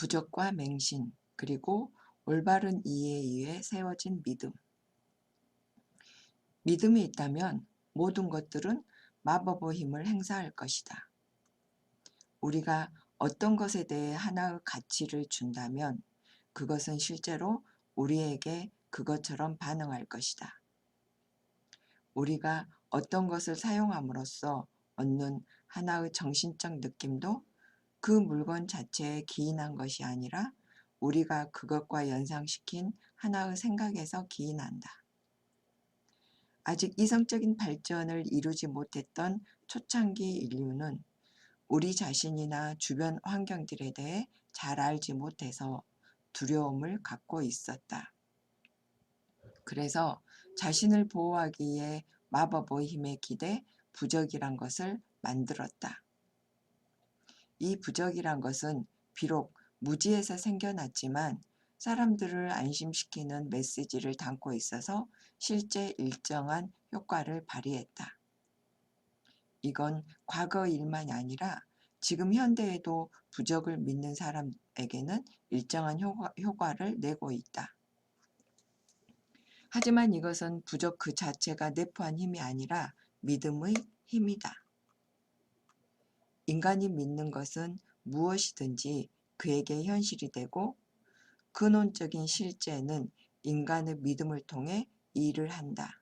부적과 맹신, 그리고 올바른 이해에 의해 세워진 믿음. 믿음이 있다면 모든 것들은 마법의 힘을 행사할 것이다. 우리가 어떤 것에 대해 하나의 가치를 준다면 그것은 실제로 우리에게 그것처럼 반응할 것이다. 우리가 어떤 것을 사용함으로써 얻는 하나의 정신적 느낌도 그 물건 자체에 기인한 것이 아니라 우리가 그것과 연상시킨 하나의 생각에서 기인한다. 아직 이성적인 발전을 이루지 못했던 초창기 인류는 우리 자신이나 주변 환경들에 대해 잘 알지 못해서 두려움을 갖고 있었다. 그래서 자신을 보호하기 위해 마법의 힘에 기대 부적이란 것을 만들었다. 이 부적이란 것은 비록 무지에서 생겨났지만 사람들을 안심시키는 메시지를 담고 있어서 실제 일정한 효과를 발휘했다. 이건 과거 일만이 아니라 지금 현대에도 부적을 믿는 사람에게는 일정한 효과를 내고 있다. 하지만 이것은 부적 그 자체가 내포한 힘이 아니라 믿음의 힘이다. 인간이 믿는 것은 무엇이든지 그에게 현실이 되고 근원적인 실제는 인간의 믿음을 통해 일을 한다.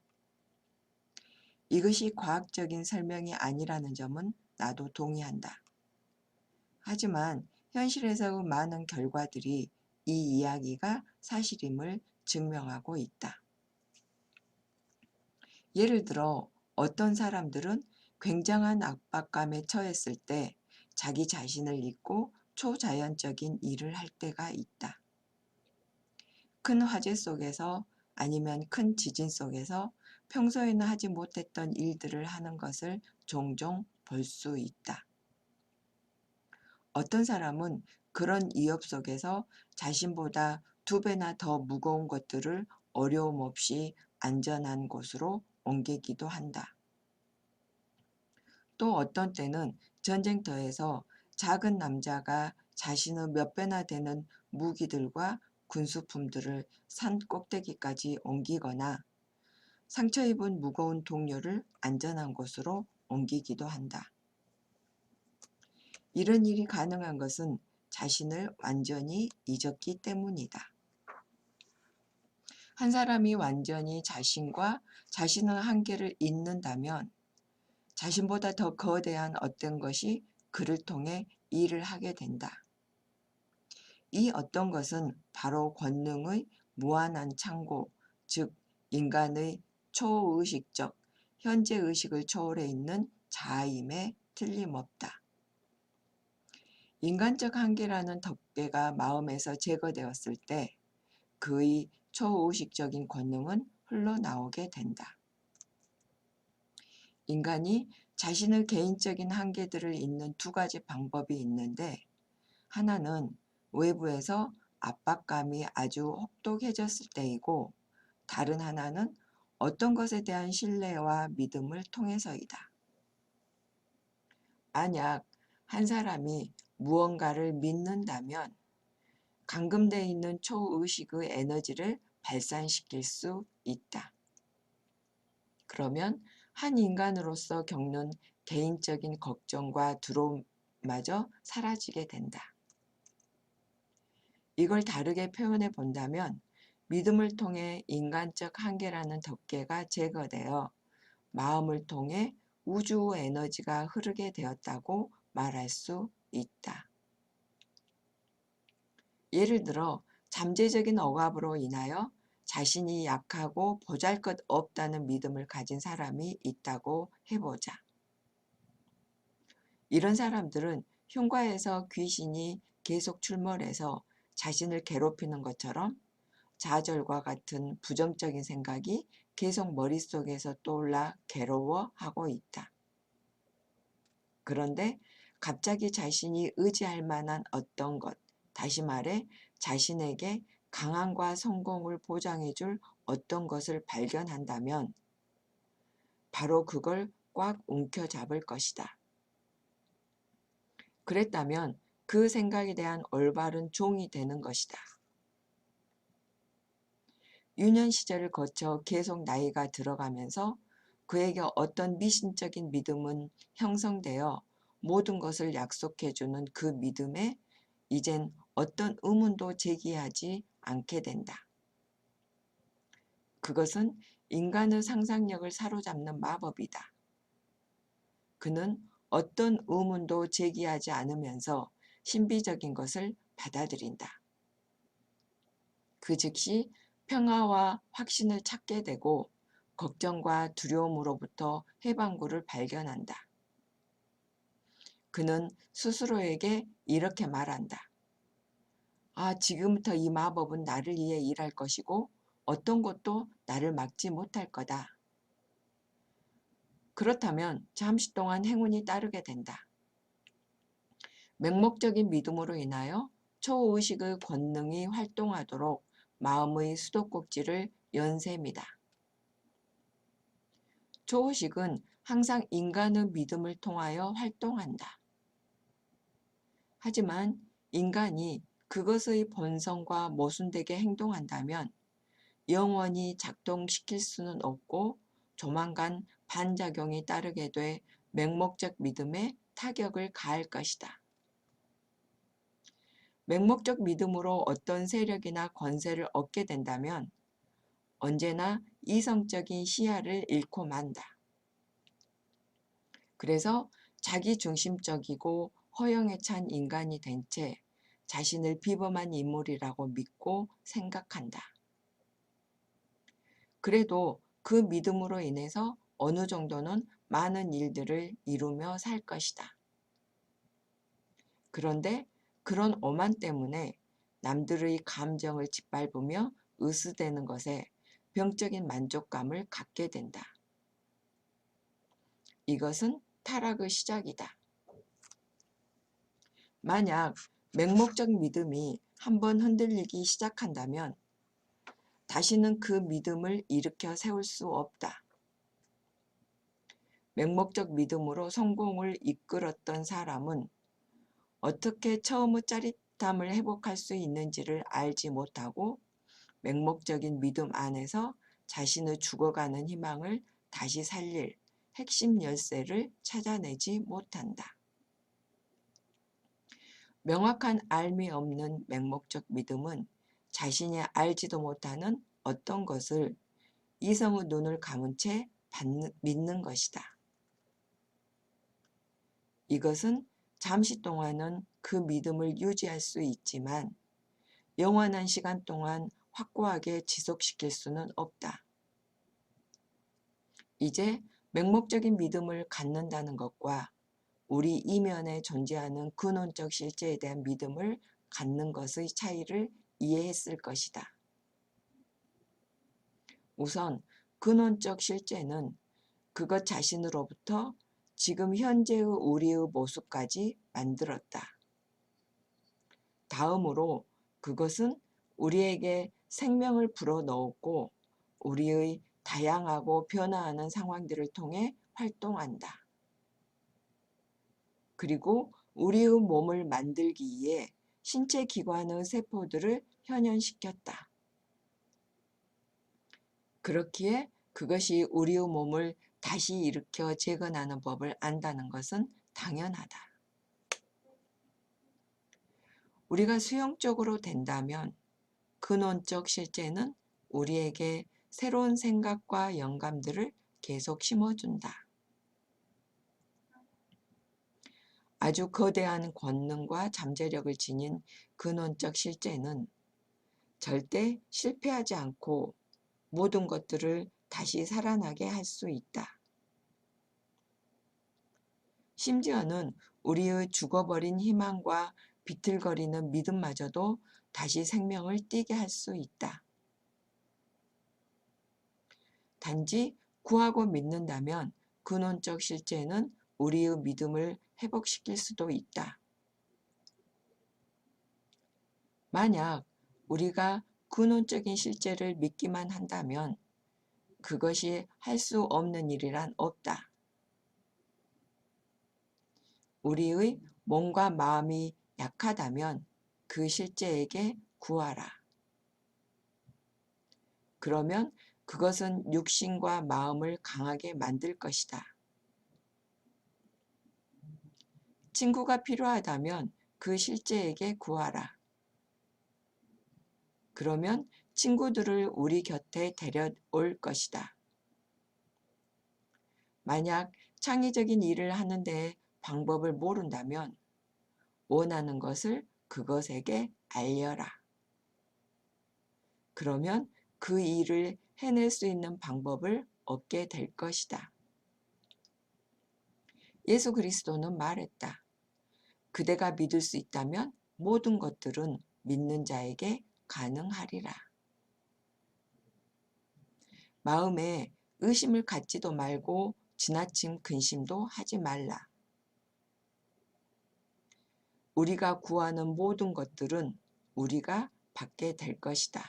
이것이 과학적인 설명이 아니라는 점은 나도 동의한다. 하지만 현실에서의 많은 결과들이 이 이야기가 사실임을 증명하고 있다. 예를 들어 어떤 사람들은 굉장한 압박감에 처했을 때 자기 자신을 잊고 초자연적인 일을 할 때가 있다. 큰 화재 속에서 아니면 큰 지진 속에서 평소에는 하지 못했던 일들을 하는 것을 종종 볼 수 있다. 어떤 사람은 그런 위협 속에서 자신보다 2배나 더 무거운 것들을 어려움 없이 안전한 곳으로 옮기기도 한다. 또 어떤 때는 전쟁터에서 작은 남자가 자신의 몇 배나 되는 무기들과 군수품들을 산 꼭대기까지 옮기거나 상처 입은 무거운 동료를 안전한 곳으로 옮기기도 한다. 이런 일이 가능한 것은 자신을 완전히 잊었기 때문이다. 한 사람이 완전히 자신과 자신의 한계를 잊는다면 자신보다 더 거대한 어떤 것이 그를 통해 일을 하게 된다. 이 어떤 것은 바로 권능의 무한한 창고, 즉 인간의 초의식적, 현재의식을 초월해 있는 자아임에 틀림없다. 인간적 한계라는 덮개가 마음에서 제거되었을 때 그의 초의식적인 권능은 흘러나오게 된다. 인간이 자신의 개인적인 한계들을 잇는 2가지 방법이 있는데 하나는 외부에서 압박감이 아주 혹독해졌을 때이고 다른 하나는 어떤 것에 대한 신뢰와 믿음을 통해서이다. 만약 한 사람이 무언가를 믿는다면 감금되어 있는 초의식의 에너지를 발산시킬 수 있다. 그러면 한 인간으로서 겪는 개인적인 걱정과 두려움마저 사라지게 된다. 이걸 다르게 표현해 본다면 믿음을 통해 인간적 한계라는 덮개가 제거되어 마음을 통해 우주 에너지가 흐르게 되었다고 말할 수 있다. 예를 들어 잠재적인 억압으로 인하여 자신이 약하고 보잘것없다는 믿음을 가진 사람이 있다고 해보자. 이런 사람들은 흉과에서 귀신이 계속 출몰해서 자신을 괴롭히는 것처럼 좌절과 같은 부정적인 생각이 계속 머릿속에서 떠올라 괴로워하고 있다. 그런데 갑자기 자신이 의지할 만한 어떤 것, 다시 말해 자신에게 강함과 성공을 보장해줄 어떤 것을 발견한다면 바로 그걸 꽉 움켜잡을 것이다. 그랬다면 그 생각에 대한 올바른 종이 되는 것이다. 유년 시절을 거쳐 계속 나이가 들어가면서 그에게 어떤 미신적인 믿음은 형성되어 모든 것을 약속해주는 그 믿음에 이젠 어떤 의문도 제기하지 않게 된다. 그것은 인간의 상상력을 사로잡는 마법이다. 그는 어떤 의문도 제기하지 않으면서 신비적인 것을 받아들인다. 그 즉시 평화와 확신을 찾게 되고 걱정과 두려움으로부터 해방구를 발견한다. 그는 스스로에게 이렇게 말한다. 아, 지금부터 이 마법은 나를 위해 일할 것이고 어떤 것도 나를 막지 못할 거다. 그렇다면 잠시 동안 행운이 따르게 된다. 맹목적인 믿음으로 인하여 초의식의 권능이 활동하도록 마음의 수도꼭지를 연 셈이다. 초의식은 항상 인간의 믿음을 통하여 활동한다. 하지만 인간이 그것의 본성과 모순되게 행동한다면 영원히 작동시킬 수는 없고 조만간 반작용이 따르게 돼 맹목적 믿음에 타격을 가할 것이다. 맹목적 믿음으로 어떤 세력이나 권세를 얻게 된다면 언제나 이성적인 시야를 잃고 만다. 그래서 자기중심적이고 허영에 찬 인간이 된 채 자신을 비범한 인물이라고 믿고 생각한다. 그래도 그 믿음으로 인해서 어느 정도는 많은 일들을 이루며 살 것이다. 그런데 그런 오만 때문에 남들의 감정을 짓밟으며 으스대는 것에 병적인 만족감을 갖게 된다. 이것은 타락의 시작이다. 만약 맹목적 믿음이 한번 흔들리기 시작한다면 다시는 그 믿음을 일으켜 세울 수 없다. 맹목적 믿음으로 성공을 이끌었던 사람은 어떻게 처음의 짜릿함을 회복할 수 있는지를 알지 못하고 맹목적인 믿음 안에서 자신의 죽어가는 희망을 다시 살릴 핵심 열쇠를 찾아내지 못한다. 명확한 알미 없는 맹목적 믿음은 자신이 알지도 못하는 어떤 것을 이성의 눈을 감은 채 믿는 것이다. 이것은 잠시 동안은 그 믿음을 유지할 수 있지만 영원한 시간 동안 확고하게 지속시킬 수는 없다. 이제 맹목적인 믿음을 갖는다는 것과 우리 이면에 존재하는 근원적 실제에 대한 믿음을 갖는 것의 차이를 이해했을 것이다. 우선 근원적 실제는 그것 자신으로부터 지금 현재의 우리의 모습까지 만들었다. 다음으로 그것은 우리에게 생명을 불어넣었고 우리의 다양하고 변화하는 상황들을 통해 활동한다. 그리고 우리의 몸을 만들기 위해 신체 기관의 세포들을 현현시켰다. 그렇기에 그것이 우리의 몸을 다시 일으켜 재건하는 법을 안다는 것은 당연하다. 우리가 수용적으로 된다면 근원적 실제는 우리에게 새로운 생각과 영감들을 계속 심어준다. 아주 거대한 권능과 잠재력을 지닌 근원적 실제는 절대 실패하지 않고 모든 것들을 다시 살아나게 할 수 있다. 심지어는 우리의 죽어버린 희망과 비틀거리는 믿음마저도 다시 생명을 띠게 할 수 있다. 단지 구하고 믿는다면 근원적 실제는 우리의 믿음을 회복시킬 수도 있다. 만약 우리가 근원적인 실제를 믿기만 한다면 그것이 할 수 없는 일이란 없다. 우리의 몸과 마음이 약하다면 그 실제에게 구하라. 그러면 그것은 육신과 마음을 강하게 만들 것이다. 친구가 필요하다면 그 실제에게 구하라. 그러면 친구들을 우리 곁에 데려올 것이다. 만약 창의적인 일을 하는 데 방법을 모른다면 원하는 것을 그것에게 알려라. 그러면 그 일을 해낼 수 있는 방법을 얻게 될 것이다. 예수 그리스도는 말했다. 그대가 믿을 수 있다면 모든 것들은 믿는 자에게 가능하리라. 마음에 의심을 갖지도 말고 지나친 근심도 하지 말라. 우리가 구하는 모든 것들은 우리가 받게 될 것이다.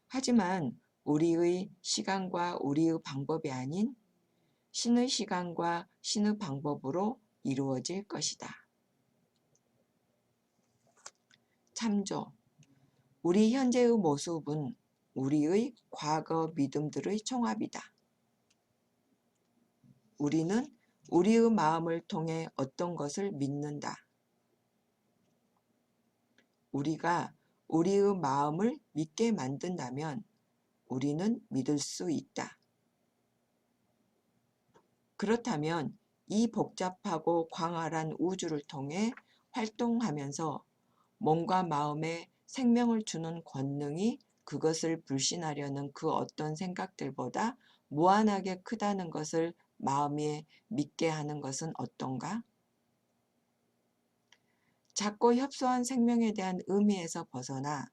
하지만 우리의 시간과 우리의 방법이 아닌 신의 시간과 신의 방법으로 이루어질 것이다. 참조. 우리 현재의 모습은 우리의 과거 믿음들의 총합이다. 우리는 우리의 마음을 통해 어떤 것을 믿는다. 우리가 우리의 마음을 믿게 만든다면 우리는 믿을 수 있다. 그렇다면 이 복잡하고 광활한 우주를 통해 활동하면서 몸과 마음에 생명을 주는 권능이 그것을 불신하려는 그 어떤 생각들보다 무한하게 크다는 것을 마음에 믿게 하는 것은 어떤가? 작고 협소한 생명에 대한 의미에서 벗어나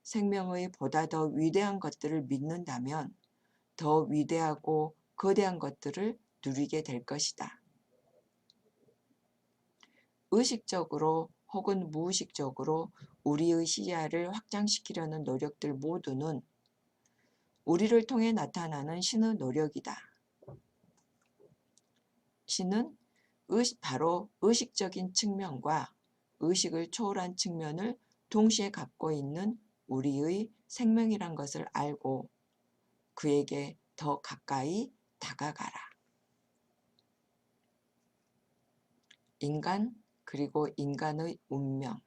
생명의 보다 더 위대한 것들을 믿는다면 더 위대하고 거대한 것들을 누리게 될 것이다. 의식적으로 혹은 무의식적으로 우리의 시야를 확장시키려는 노력들 모두는 우리를 통해 나타나는 신의 노력이다. 신은 바로 의식적인 측면과 의식을 초월한 측면을 동시에 갖고 있는 우리의 생명이란 것을 알고 그에게 더 가까이 다가가라. 인간 그리고 인간의 운명.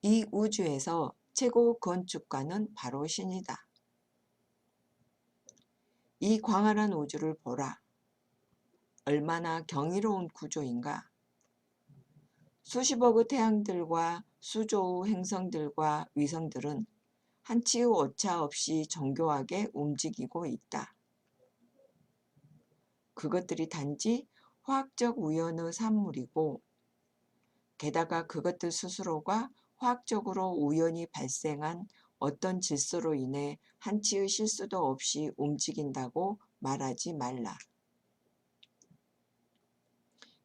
이 우주에서 최고 건축가는 바로 신이다. 이 광활한 우주를 보라. 얼마나 경이로운 구조인가. 수십억의 태양들과 수조의 행성들과 위성들은 한치의 오차 없이 정교하게 움직이고 있다. 그것들이 단지 화학적 우연의 산물이고 게다가 그것들 스스로가 화학적으로 우연히 발생한 어떤 질서로 인해 한치의 실수도 없이 움직인다고 말하지 말라.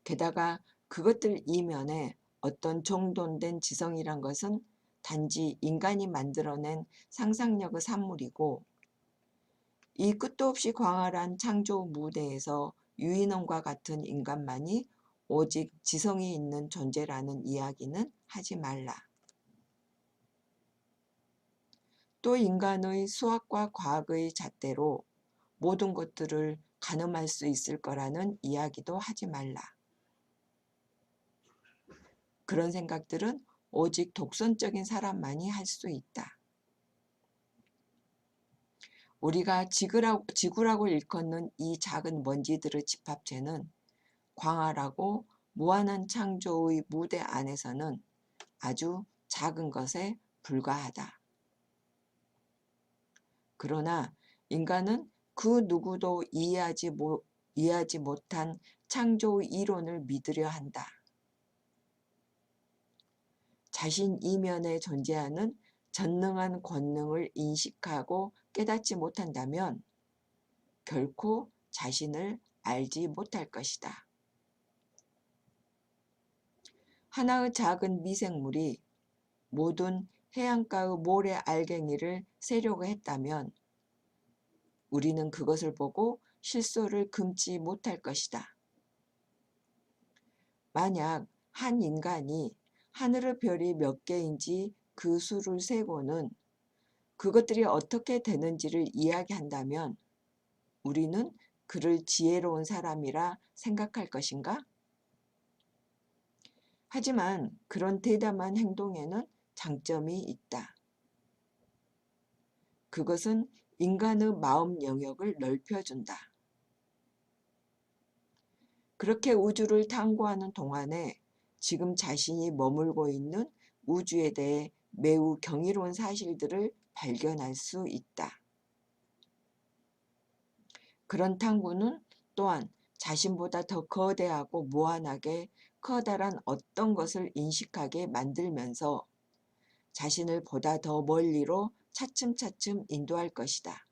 게다가 그것들 이면에 어떤 정돈된 지성이란 것은 단지 인간이 만들어낸 상상력의 산물이고 이 끝도 없이 광활한 창조 무대에서 유인원과 같은 인간만이 오직 지성이 있는 존재라는 이야기는 하지 말라. 또 인간의 수학과 과학의 잣대로 모든 것들을 가늠할 수 있을 거라는 이야기도 하지 말라. 그런 생각들은 오직 독선적인 사람만이 할 수 있다. 우리가 지구라고 일컫는 이 작은 먼지들의 집합체는 광활하고 무한한 창조의 무대 안에서는 아주 작은 것에 불과하다. 그러나 인간은 그 누구도 이해하지 못한 창조의 이론을 믿으려 한다. 자신 이면에 존재하는 전능한 권능을 인식하고 깨닫지 못한다면 결코 자신을 알지 못할 것이다. 하나의 작은 미생물이 모든 해안가의 모래 알갱이를 세려고 했다면 우리는 그것을 보고 실소를 금치 못할 것이다. 만약 한 인간이 하늘의 별이 몇 개인지 그 수를 세고는 그것들이 어떻게 되는지를 이야기한다면 우리는 그를 지혜로운 사람이라 생각할 것인가? 하지만 그런 대담한 행동에는 장점이 있다. 그것은 인간의 마음 영역을 넓혀준다. 그렇게 우주를 탐구하는 동안에 지금 자신이 머물고 있는 우주에 대해 매우 경이로운 사실들을 발견할 수 있다. 그런 탐구는 또한 자신보다 더 거대하고 무한하게 커다란 어떤 것을 인식하게 만들면서 자신을 보다 더 멀리로 차츰차츰 인도할 것이다.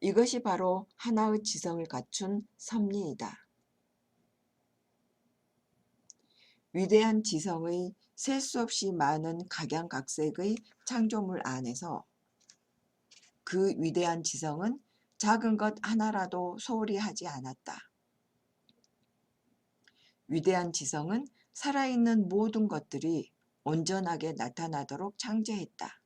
이것이 바로 하나의 지성을 갖춘 섭리이다. 위대한 지성의 셀 수 없이 많은 각양각색의 창조물 안에서 그 위대한 지성은 작은 것 하나라도 소홀히 하지 않았다. 위대한 지성은 살아있는 모든 것들이 온전하게 나타나도록 창조했다.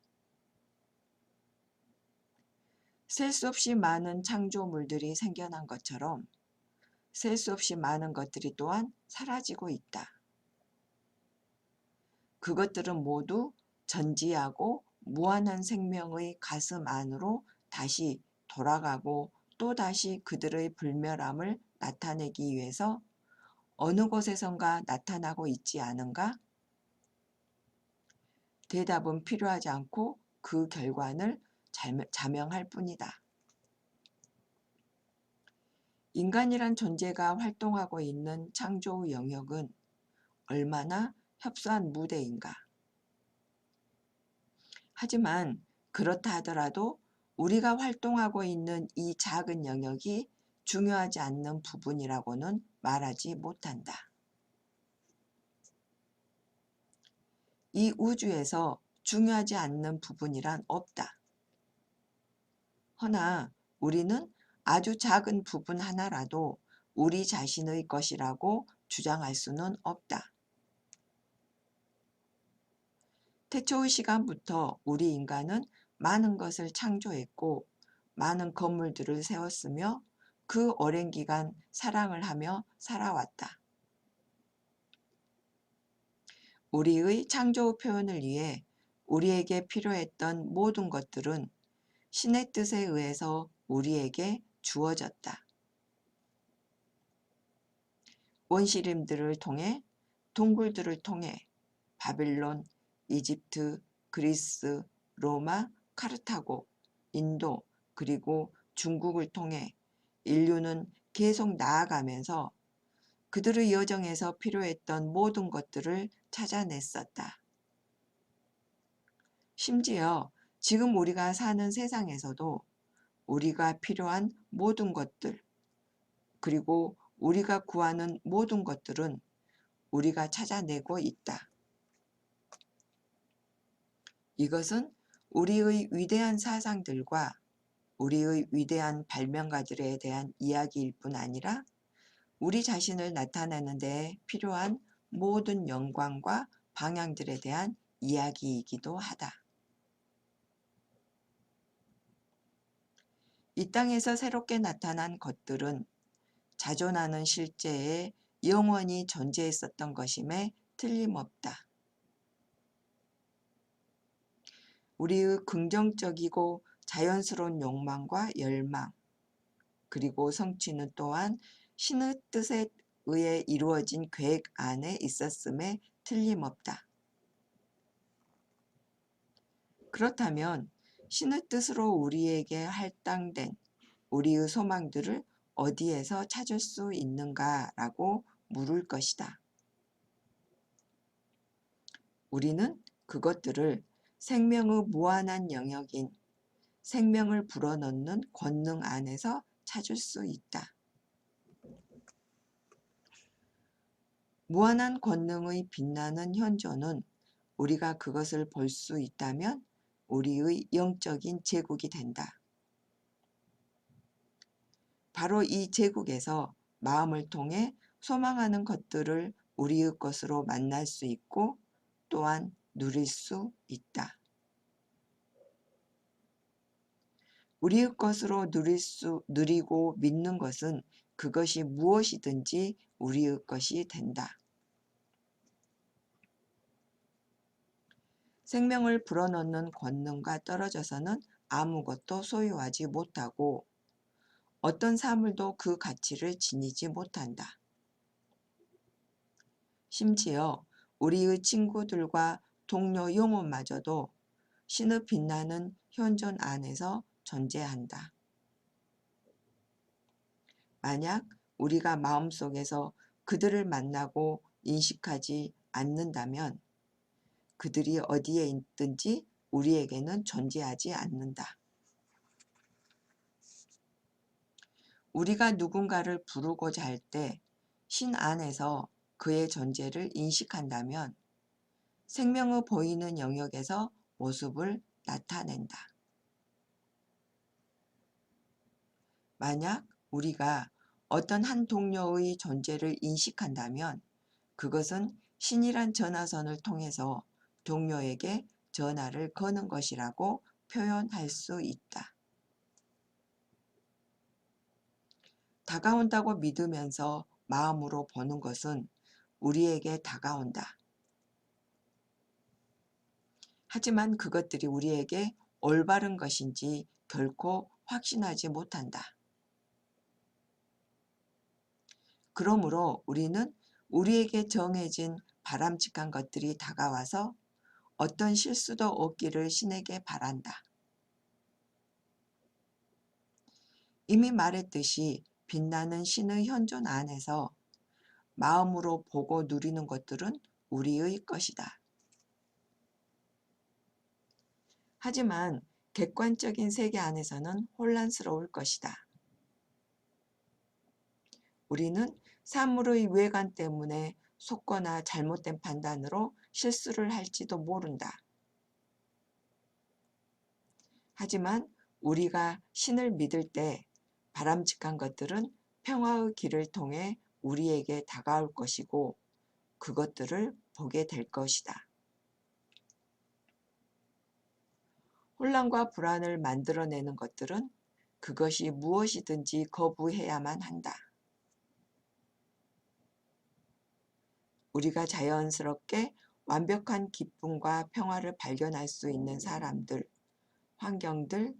셀 수 없이 많은 창조물들이 생겨난 것처럼 셀 수 없이 많은 것들이 또한 사라지고 있다. 그것들은 모두 전지하고 무한한 생명의 가슴 안으로 다시 돌아가고 또다시 그들의 불멸함을 나타내기 위해서 어느 곳에선가 나타나고 있지 않은가? 대답은 필요하지 않고 그 결과를 자명할 뿐이다. 인간이란 존재가 활동하고 있는 창조의 영역은 얼마나 협소한 무대인가. 하지만 그렇다 하더라도 우리가 활동하고 있는 이 작은 영역이 중요하지 않는 부분이라고는 말하지 못한다. 이 우주에서 중요하지 않는 부분이란 없다. 허나 우리는 아주 작은 부분 하나라도 우리 자신의 것이라고 주장할 수는 없다. 태초의 시간부터 우리 인간은 많은 것을 창조했고 많은 건물들을 세웠으며 그 오랜 기간 사랑을 하며 살아왔다. 우리의 창조 표현을 위해 우리에게 필요했던 모든 것들은 신의 뜻에 의해서 우리에게 주어졌다. 원시림들을 통해, 동굴들을 통해 바빌론, 이집트, 그리스, 로마, 카르타고, 인도, 그리고 중국을 통해 인류는 계속 나아가면서 그들의 여정에서 필요했던 모든 것들을 찾아냈었다. 심지어 지금 우리가 사는 세상에서도 우리가 필요한 모든 것들, 그리고 우리가 구하는 모든 것들은 우리가 찾아내고 있다. 이것은 우리의 위대한 사상들과 우리의 위대한 발명가들에 대한 이야기일 뿐 아니라 우리 자신을 나타내는 데 필요한 모든 영광과 방향들에 대한 이야기이기도 하다. 이 땅에서 새롭게 나타난 것들은 자존하는 실제에 영원히 존재했었던 것임에 틀림없다. 우리의 긍정적이고 자연스러운 욕망과 열망, 그리고 성취는 또한 신의 뜻에 의해 이루어진 계획 안에 있었음에 틀림없다. 그렇다면 신의 뜻으로 우리에게 할당된 우리의 소망들을 어디에서 찾을 수 있는가라고 물을 것이다. 우리는 그것들을 생명의 무한한 영역인 생명을 불어넣는 권능 안에서 찾을 수 있다. 무한한 권능의 빛나는 현존은 우리가 그것을 볼 수 있다면 우리의 영적인 제국이 된다. 바로 이 제국에서 마음을 통해 소망하는 것들을 우리의 것으로 만날 수 있고 또한 누릴 수 있다. 우리의 것으로 누리고 믿는 것은 그것이 무엇이든지 우리의 것이 된다. 생명을 불어넣는 권능과 떨어져서는 아무것도 소유하지 못하고 어떤 사물도 그 가치를 지니지 못한다. 심지어 우리의 친구들과 동료 영혼마저도 신의 빛나는 현존 안에서 존재한다. 만약 우리가 마음속에서 그들을 만나고 인식하지 않는다면 그들이 어디에 있든지 우리에게는 존재하지 않는다. 우리가 누군가를 부르고자 할 때 신 안에서 그의 존재를 인식한다면 생명의 보이는 영역에서 모습을 나타낸다. 만약 우리가 어떤 한 동료의 존재를 인식한다면 그것은 신이란 전화선을 통해서 동료에게 전화를 거는 것이라고 표현할 수 있다. 다가온다고 믿으면서 마음으로 보는 것은 우리에게 다가온다. 하지만 그것들이 우리에게 올바른 것인지 결코 확신하지 못한다. 그러므로 우리는 우리에게 정해진 바람직한 것들이 다가와서 어떤 실수도 없기를 신에게 바란다. 이미 말했듯이 빛나는 신의 현존 안에서 마음으로 보고 누리는 것들은 우리의 것이다. 하지만 객관적인 세계 안에서는 혼란스러울 것이다. 우리는 사물의 외관 때문에 속거나 잘못된 판단으로 실수를 할지도 모른다. 하지만 우리가 신을 믿을 때 바람직한 것들은 평화의 길을 통해 우리에게 다가올 것이고 그것들을 보게 될 것이다. 혼란과 불안을 만들어내는 것들은 그것이 무엇이든지 거부해야만 한다. 우리가 자연스럽게 완벽한 기쁨과 평화를 발견할 수 있는 사람들, 환경들,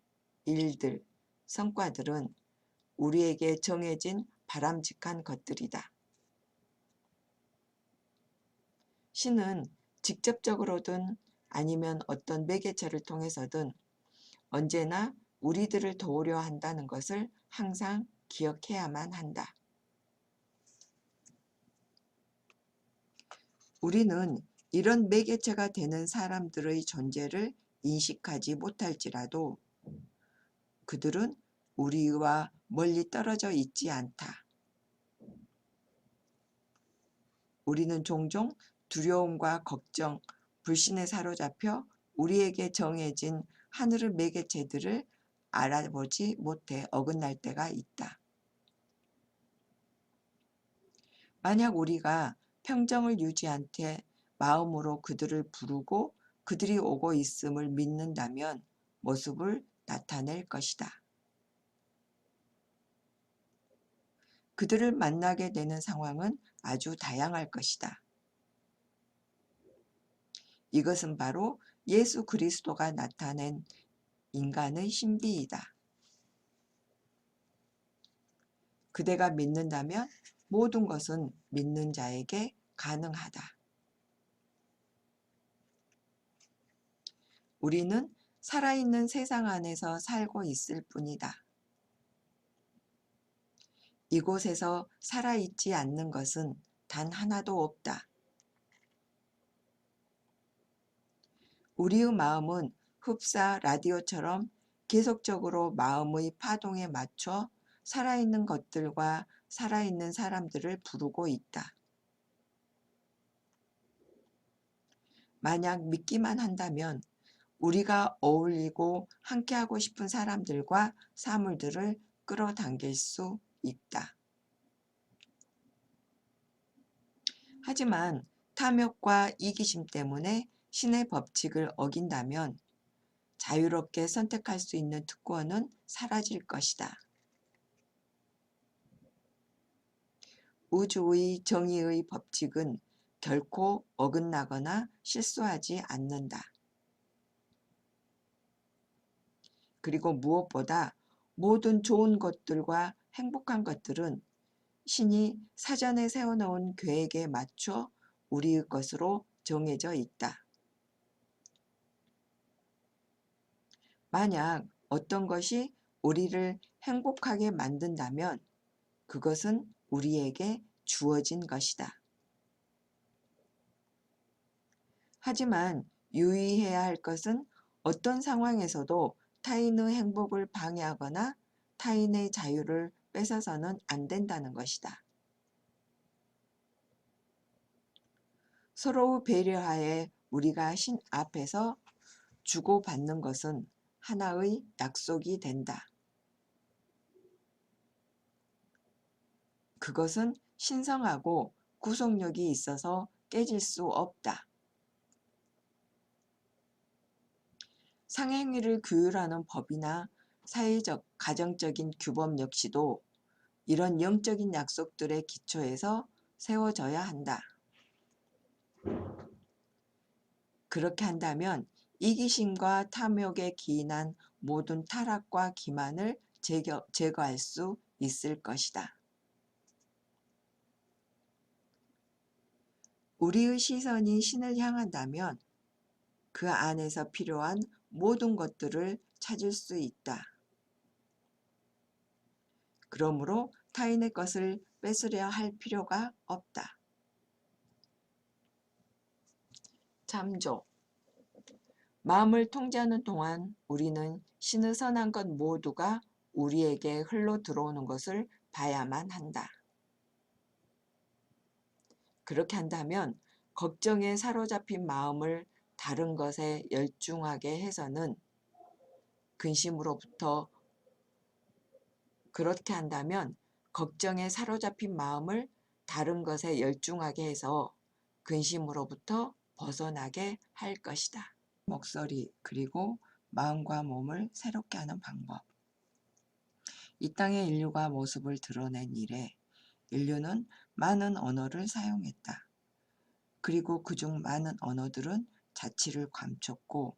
일들, 성과들은 우리에게 정해진 바람직한 것들이다. 신은 직접적으로든 아니면 어떤 매개체를 통해서든 언제나 우리들을 도우려 한다는 것을 항상 기억해야만 한다. 우리는 이런 매개체가 되는 사람들의 존재를 인식하지 못할지라도 그들은 우리와 멀리 떨어져 있지 않다. 우리는 종종 두려움과 걱정, 불신에 사로잡혀 우리에게 정해진 하늘의 매개체들을 알아보지 못해 어긋날 때가 있다. 만약 우리가 평정을 유지한 채 마음으로 그들을 부르고 그들이 오고 있음을 믿는다면 모습을 나타낼 것이다. 그들을 만나게 되는 상황은 아주 다양할 것이다. 이것은 바로 예수 그리스도가 나타낸 인간의 신비이다. 그대가 믿는다면 모든 것은 믿는 자에게 가능하다. 우리는 살아있는 세상 안에서 살고 있을 뿐이다. 이곳에서 살아있지 않는 것은 단 하나도 없다. 우리의 마음은 흡사 라디오처럼 계속적으로 마음의 파동에 맞춰 살아있는 것들과 살아있는 사람들을 부르고 있다. 만약 믿기만 한다면 우리가 어울리고 함께하고 싶은 사람들과 사물들을 끌어당길 수 있다. 하지만 탐욕과 이기심 때문에 신의 법칙을 어긴다면 자유롭게 선택할 수 있는 특권은 사라질 것이다. 우주의 정의의 법칙은 결코 어긋나거나 실수하지 않는다. 그리고 무엇보다 모든 좋은 것들과 행복한 것들은 신이 사전에 세워놓은 계획에 맞춰 우리의 것으로 정해져 있다. 만약 어떤 것이 우리를 행복하게 만든다면 그것은 우리에게 주어진 것이다. 하지만 유의해야 할 것은 어떤 상황에서도 타인의 행복을 방해하거나 타인의 자유를 뺏어서는 안 된다는 것이다. 서로 배려하에 우리가 신 앞에서 주고받는 것은 하나의 약속이 된다. 그것은 신성하고 구속력이 있어서 깨질 수 없다. 상행위를 규율하는 법이나 사회적, 가정적인 규범 역시도 이런 영적인 약속들의 기초에서 세워져야 한다. 그렇게 한다면 이기심과 탐욕에 기인한 모든 타락과 기만을 제거할 수 있을 것이다. 우리의 시선이 신을 향한다면 그 안에서 필요한 모든 것들을 찾을 수 있다. 그러므로 타인의 것을 뺏으려 할 필요가 없다. 참조. 마음을 통제하는 동안 우리는 신의 선한 것 모두가 우리에게 흘러 들어오는 것을 봐야만 한다. 그렇게 한다면 걱정에 사로잡힌 마음을 다른 것에 열중하게 해서는 근심으로부터 그렇게 한다면 걱정에 사로잡힌 마음을 다른 것에 열중하게 해서 근심으로부터 벗어나게 할 것이다. 목소리 그리고 마음과 몸을 새롭게 하는 방법. 이 땅의 인류가 모습을 드러낸 이래 인류는 많은 언어를 사용했다. 그리고 그중 많은 언어들은 자취를 감췄고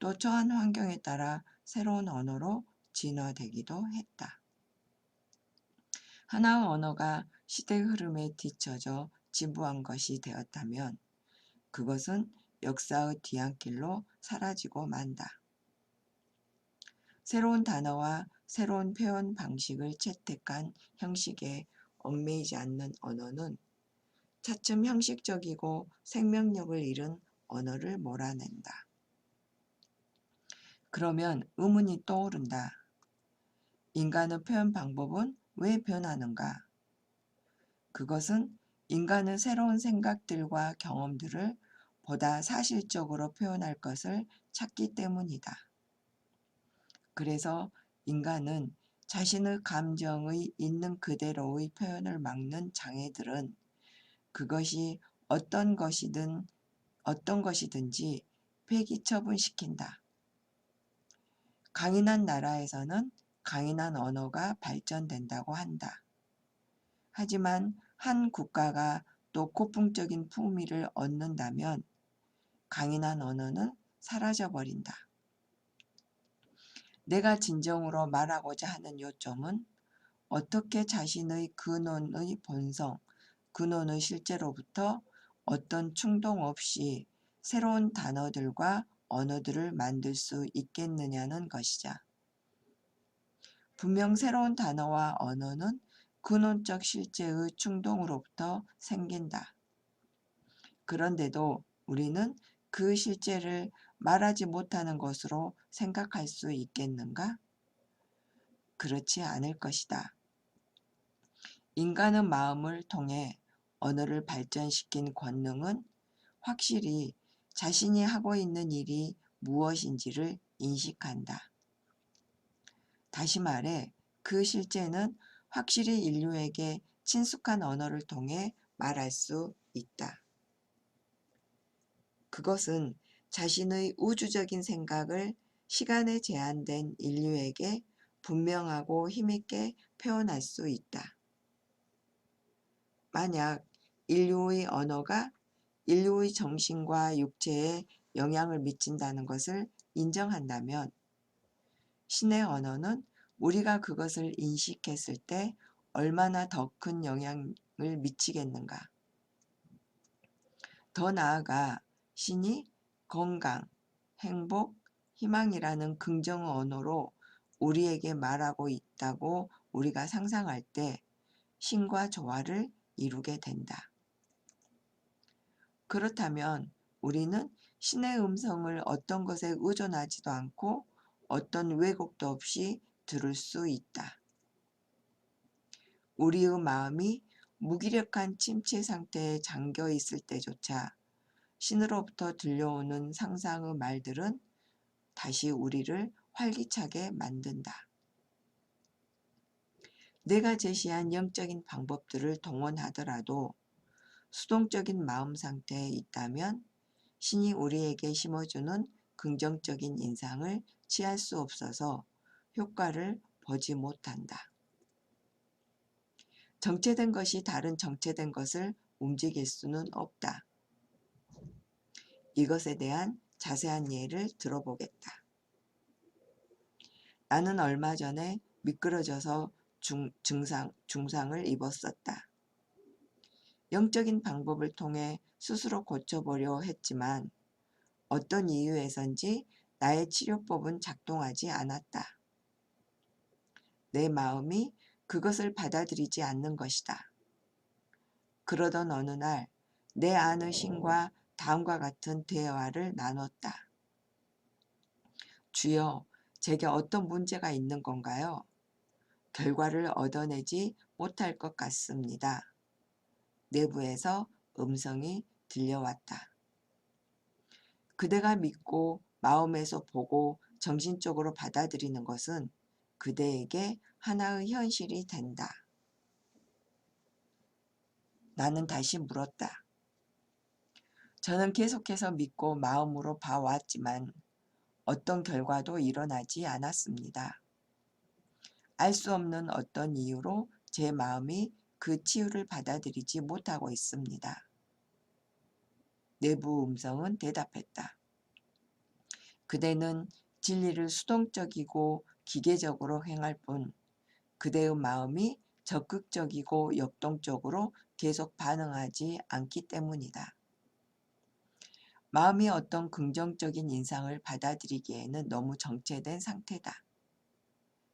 또 처한 환경에 따라 새로운 언어로 진화되기도 했다. 하나의 언어가 시대의 흐름에 뒤처져 진부한 것이 되었다면 그것은 역사의 뒤안길로 사라지고 만다. 새로운 단어와 새로운 표현 방식을 채택한 형식에 얽매이지 않는 언어는 차츰 형식적이고 생명력을 잃은 언어를 몰아낸다. 그러면 의문이 떠오른다. 인간의 표현 방법은 왜 변하는가? 그것은 인간의 새로운 생각들과 경험들을 보다 사실적으로 표현할 것을 찾기 때문이다. 그래서 인간은 자신의 감정의 있는 그대로의 표현을 막는 장애들은 그것이 어떤 것이든지 폐기처분시킨다. 강인한 나라에서는 강인한 언어가 발전된다고 한다. 하지만 한 국가가 또 고풍적인 풍미를 얻는다면 강인한 언어는 사라져버린다. 내가 진정으로 말하고자 하는 요점은 어떻게 자신의 근원의 본성, 근원의 실제로부터 어떤 충동 없이 새로운 단어들과 언어들을 만들 수 있겠느냐는 것이자 분명 새로운 단어와 언어는 근원적 실제의 충동으로부터 생긴다. 그런데도 우리는 그 실제를 말하지 못하는 것으로 생각할 수 있겠는가? 그렇지 않을 것이다. 인간의 마음을 통해 언어를 발전시킨 권능은 확실히 자신이 하고 있는 일이 무엇인지를 인식한다. 다시 말해 그 실제는 확실히 인류에게 친숙한 언어를 통해 말할 수 있다. 그것은 자신의 우주적인 생각을 시간에 제한된 인류에게 분명하고 힘있게 표현할 수 있다. 만약 인류의 언어가 인류의 정신과 육체에 영향을 미친다는 것을 인정한다면 신의 언어는 우리가 그것을 인식했을 때 얼마나 더 큰 영향을 미치겠는가. 더 나아가 신이 건강, 행복, 희망이라는 긍정 언어로 우리에게 말하고 있다고 우리가 상상할 때 신과 조화를 이루게 된다. 그렇다면 우리는 신의 음성을 어떤 것에 의존하지도 않고 어떤 왜곡도 없이 들을 수 있다. 우리의 마음이 무기력한 침체 상태에 잠겨 있을 때조차 신으로부터 들려오는 상상의 말들은 다시 우리를 활기차게 만든다. 내가 제시한 영적인 방법들을 동원하더라도 수동적인 마음 상태에 있다면 신이 우리에게 심어주는 긍정적인 인상을 취할 수 없어서 효과를 보지 못한다. 정체된 것이 다른 정체된 것을 움직일 수는 없다. 이것에 대한 자세한 예를 들어보겠다. 나는 얼마 전에 미끄러져서 중상을 입었었다. 영적인 방법을 통해 스스로 고쳐보려 했지만 어떤 이유에선지 나의 치료법은 작동하지 않았다. 내 마음이 그것을 받아들이지 않는 것이다. 그러던 어느 날 내 안의 신과 다음과 같은 대화를 나눴다. 주여, 제게 어떤 문제가 있는 건가요? 결과를 얻어내지 못할 것 같습니다. 내부에서 음성이 들려왔다. 그대가 믿고 마음에서 보고 정신적으로 받아들이는 것은 그대에게 하나의 현실이 된다. 나는 다시 물었다. 저는 계속해서 믿고 마음으로 봐왔지만 어떤 결과도 일어나지 않았습니다. 알 수 없는 어떤 이유로 제 마음이 그 치유를 받아들이지 못하고 있습니다. 내부 음성은 대답했다. 그대는 진리를 수동적이고 기계적으로 행할 뿐 그대의 마음이 적극적이고 역동적으로 계속 반응하지 않기 때문이다. 마음이 어떤 긍정적인 인상을 받아들이기에는 너무 정체된 상태다.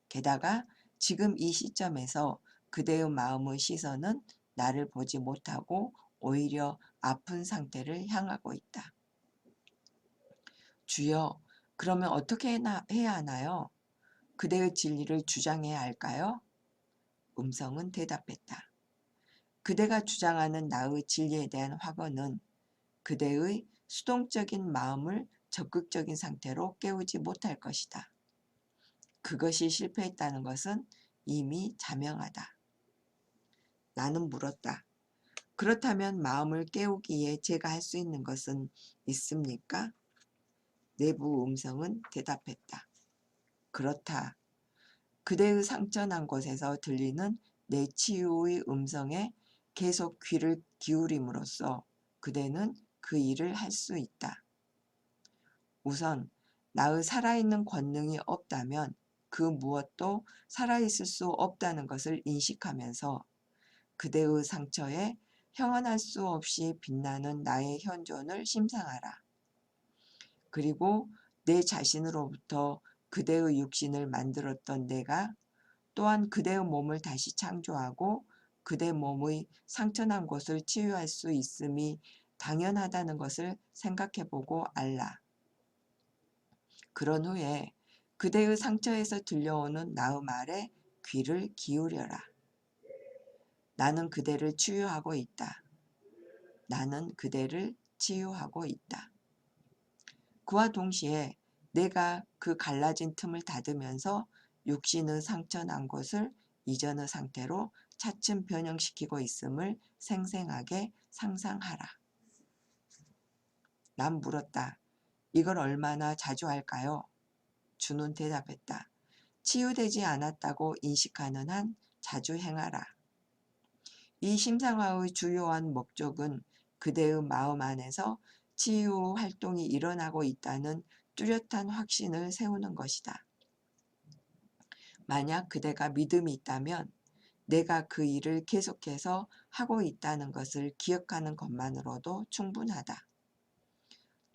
게다가 지금 이 시점에서 그대의 마음의 시선은 나를 보지 못하고 오히려 아픈 상태를 향하고 있다. 주여, 그러면 어떻게 해야 하나요? 그대의 진리를 주장해야 할까요? 음성은 대답했다. 그대가 주장하는 나의 진리에 대한 확언은 그대의 수동적인 마음을 적극적인 상태로 깨우지 못할 것이다. 그것이 실패했다는 것은 이미 자명하다. 나는 물었다. 그렇다면 마음을 깨우기에 제가 할 수 있는 것은 있습니까? 내부 음성은 대답했다. 그렇다. 그대의 상처난 곳에서 들리는 내 치유의 음성에 계속 귀를 기울임으로써 그대는 그 일을 할 수 있다. 우선 나의 살아있는 권능이 없다면 그 무엇도 살아있을 수 없다는 것을 인식하면서 그대의 상처에 형언할 수 없이 빛나는 나의 현존을 심상하라. 그리고 내 자신으로부터 그대의 육신을 만들었던 내가 또한 그대의 몸을 다시 창조하고 그대 몸의 상처난 곳을 치유할 수 있음이 당연하다는 것을 생각해보고 알라. 그런 후에 그대의 상처에서 들려오는 나의 말에 귀를 기울여라. 나는 그대를 치유하고 있다. 나는 그대를 치유하고 있다. 그와 동시에 내가 그 갈라진 틈을 닫으면서 육신의 상처난 곳을 이전의 상태로 차츰 변형시키고 있음을 생생하게 상상하라. 난 물었다. 이걸 얼마나 자주 할까요? 주는 대답했다. 치유되지 않았다고 인식하는 한 자주 행하라. 이 심상화의 주요한 목적은 그대의 마음 안에서 치유 활동이 일어나고 있다는 뚜렷한 확신을 세우는 것이다. 만약 그대가 믿음이 있다면 내가 그 일을 계속해서 하고 있다는 것을 기억하는 것만으로도 충분하다.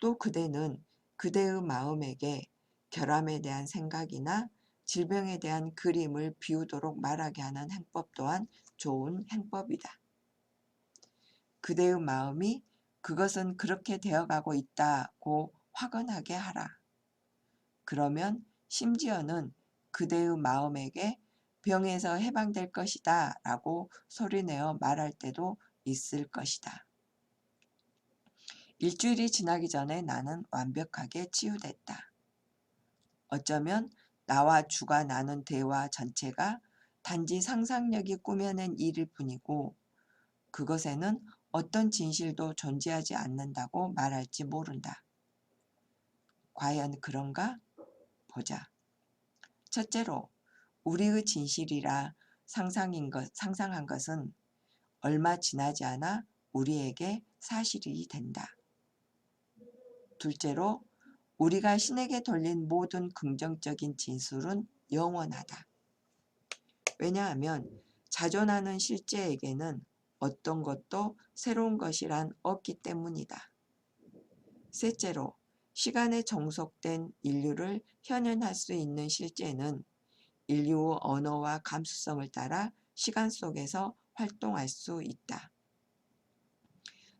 또 그대는 그대의 마음에게 결함에 대한 생각이나 질병에 대한 그림을 비우도록 말하게 하는 행법 또한 좋은 행법이다. 그대의 마음이 그것은 그렇게 되어가고 있다고 확언하게 하라. 그러면 심지어는 그대의 마음에게 병에서 해방될 것이다 라고 소리내어 말할 때도 있을 것이다. 일주일이 지나기 전에 나는 완벽하게 치유됐다. 어쩌면 나와 주가 나눈 대화 전체가 단지 상상력이 꾸며낸 일일 뿐이고 그것에는 어떤 진실도 존재하지 않는다고 말할지 모른다. 과연 그런가? 보자. 첫째로 우리의 진실이라 상상한 것은 얼마 지나지 않아 우리에게 사실이 된다. 둘째로 우리가 신에게 돌린 모든 긍정적인 진술은 영원하다. 왜냐하면 자존하는 실제에게는 어떤 것도 새로운 것이란 없기 때문이다. 셋째로 시간에 정속된 인류를 현현할 수 있는 실제는 인류의 언어와 감수성을 따라 시간 속에서 활동할 수 있다.